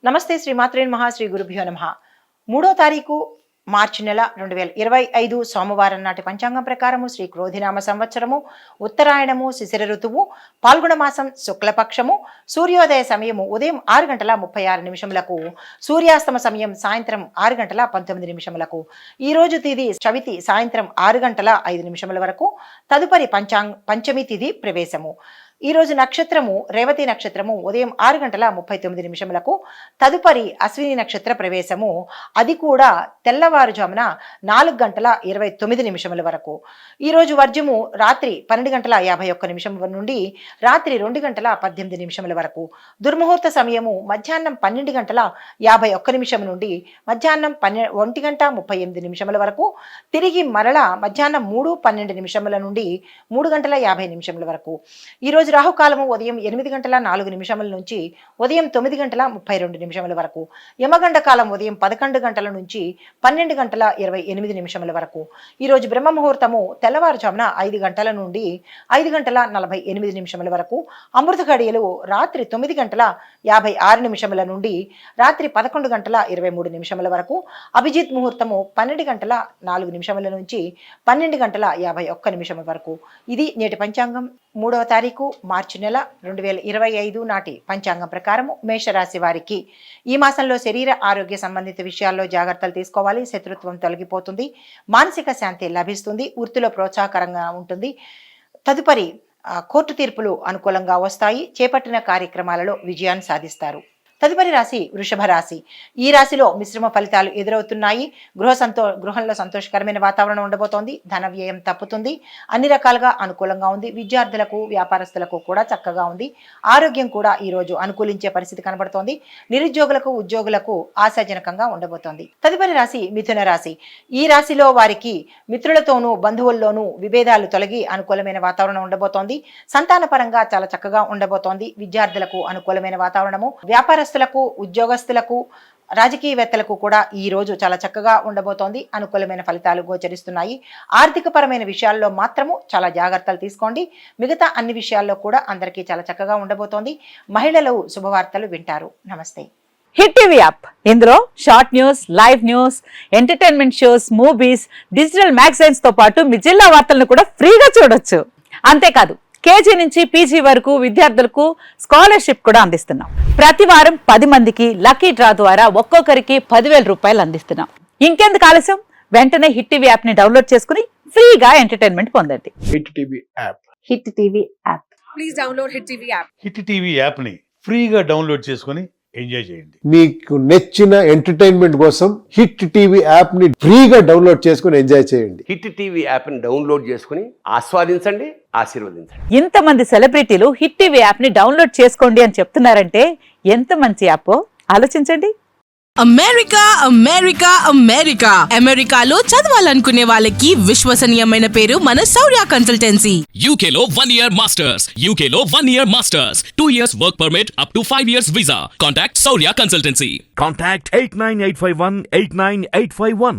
నమస్తే శ్రీమాత్రే నమః శ్రీ గురుభ్యో నమః 3వ తారీఖు మార్చి నెల 2025 సోమవారం నాటి పంచాంగం ప్రకారము శ్రీ క్రోధినామ సంవత్సరము ఉత్తరాయణము శిశిర ఋతువు పాల్గొన మాసం శుక్లపక్షము సూర్యోదయ సమయము ఉదయం 6:36 సూర్యాస్తమ సమయం సాయంత్రం 6:19 ఈ రోజు తిథి చవితి సాయంత్రం 6:05 వరకు తదుపరి పంచమి తిథి ప్రవేశము ఈ రోజు నక్షత్రము రేవతి నక్షత్రము ఉదయం 6:39 తదుపరి అశ్విని నక్షత్ర ప్రవేశము అది కూడా తెల్లవారుజామున 4:29 వరకు ఈ రోజు వర్జము రాత్రి 12:51 నుండి రాత్రి 2:18 వరకు దుర్ముహూర్త సమయము మధ్యాహ్నం 12:51 నుండి మధ్యాహ్నం 1:38 వరకు తిరిగి మరలా మధ్యాహ్నం 3:12 నుండి 3:50 వరకు ఈ రోజు రాహుకాలము ఉదయం 8:04 నుంచి ఉదయం 9:32 వరకు యమగండ కాలం ఉదయం 11 గంటల నుంచి 12:28 వరకు ఈ రోజు బ్రహ్మ ముహూర్తము తెల్లవారుజామున 5 గంటల నుండి 5:48 వరకు అమృత ఘడియలు రాత్రి 9:56 నుండి రాత్రి 11:23 వరకు అభిజిత్ ముహూర్తము 12:04 నుంచి 12:51 వరకు ఇది నేటి పంచాంగం 3వ తారీఖు మార్చి నెల 2025 నాటి పంచాంగం ప్రకారము మేషరాశి వారికి ఈ మాసంలో శరీర ఆరోగ్య సంబంధిత విషయాల్లో జాగ్రత్తలు తీసుకోవాలి. శత్రుత్వం తొలగిపోతుంది, మానసిక శాంతి లభిస్తుంది, వృత్తిలో ప్రోత్సాహకరంగా ఉంటుంది. తదుపరి కోర్టు తీర్పులు అనుకూలంగా వస్తాయి. చేపట్టిన కార్యక్రమాలలో విజయాన్ని సాధిస్తారు. తదుపరి రాశి వృషభ రాశి. ఈ రాశిలో మిశ్రమ ఫలితాలు ఎదురవుతున్నాయి. గృహంలో సంతోషకరమైన వాతావరణం ఉండబోతోంది. ధన వ్యయం తప్పుతుంది. అన్ని రకాలుగా అనుకూలంగా ఉంది. విద్యార్థులకు వ్యాపారస్తులకు కూడా చక్కగా ఉంది. ఆరోగ్యం కూడా ఈ రోజు అనుకూలించే పరిస్థితి కనబడుతోంది. నిరుద్యోగులకు ఉద్యోగులకు ఆశాజనకంగా ఉండబోతోంది. తదుపరి రాశి మిథున రాశి. ఈ రాశిలో వారికి మిత్రులతోనూ బంధువుల్లోనూ విభేదాలు తొలగి అనుకూలమైన వాతావరణం ఉండబోతోంది. సంతాన పరంగా చాలా చక్కగా ఉండబోతోంది. విద్యార్థులకు అనుకూలమైన వాతావరణము, వ్యాపారస్తులకు ఉద్యోగస్తులకు రాజకీయవేత్తలకు కూడా ఈ రోజు చాలా చక్కగా ఉండబోతోంది. అనుకూలమైన ఫలితాలు గోచరిస్తున్నాయి. ఆర్థిక పరమైన విషయాల్లో మాత్రము చాలా జాగ్రత్తలు తీసుకోండి. మిగతా అన్ని విషయాల్లో కూడా అందరికీ చాలా చక్కగా ఉండబోతోంది. మహిళలు శుభవార్తలు వింటారు. నమస్తే. హిట్ టీవీ యాప్ ఇందులో short news, live news, entertainment shows, movies, digital magazines తో పాటు మీ జిల్లా వార్తలను కూడా ఫ్రీగా చూడొచ్చు. అంతేకాదు కేజీ నుంచి పీజీ వరకు విద్యార్థులకు స్కాలర్షిప్ కూడా అందిస్తున్నాం. ప్రతి వారం 10 మందికి లక్కీ డ్రా ద్వారా ఒక్కొక్కరికి 10,000 రూపాయలు అందిస్తున్నాం. ఇంకెందుకు ఆలస్యం, వెంటనే హిట్ టీవీ యాప్ ని డౌన్లోడ్ చేసుకుని ఫ్రీగా ఎంటర్టైన్మెంట్ పొందండి. Hit TV app. Hit TV app. Please download hit TV app. Hit TV app ని ఫ్రీగా డౌన్లోడ్ చేసుకుని ఎంజాయ్ చేయండి. మీకు నచ్చిన ఎంటర్టైన్మెంట్ కోసం హిట్ టీవీ యాప్ ని ఫ్రీగా డౌన్లోడ్ చేసుకుని ఎంజాయ్ చేయండి. హిట్ టీవీ యాప్ ని డౌన్లోడ్ చేసుకుని ఆస్వాదించండి, ఆశీర్వదించండి. ఇంతమంది సెలబ్రిటీలు హిట్ టీవీ యాప్ ని డౌన్లోడ్ చేసుకోండి అని చెప్తున్నారంటే ఎంత మంచి యాప్ ఆలోచించండి. అమెరికా అమెరికా అమెరికా అమెరికాలో చదవాలనుకునే వాళ్ళకి విశ్వసనీయమైన పేరు మన శౌర్య కన్సల్టెన్సీ. UK లో 1 year masters. UK లో 1 year masters. 2 years work permit up to 5 years visa. Contact Saurya Consultancy. Contact 89851 89851.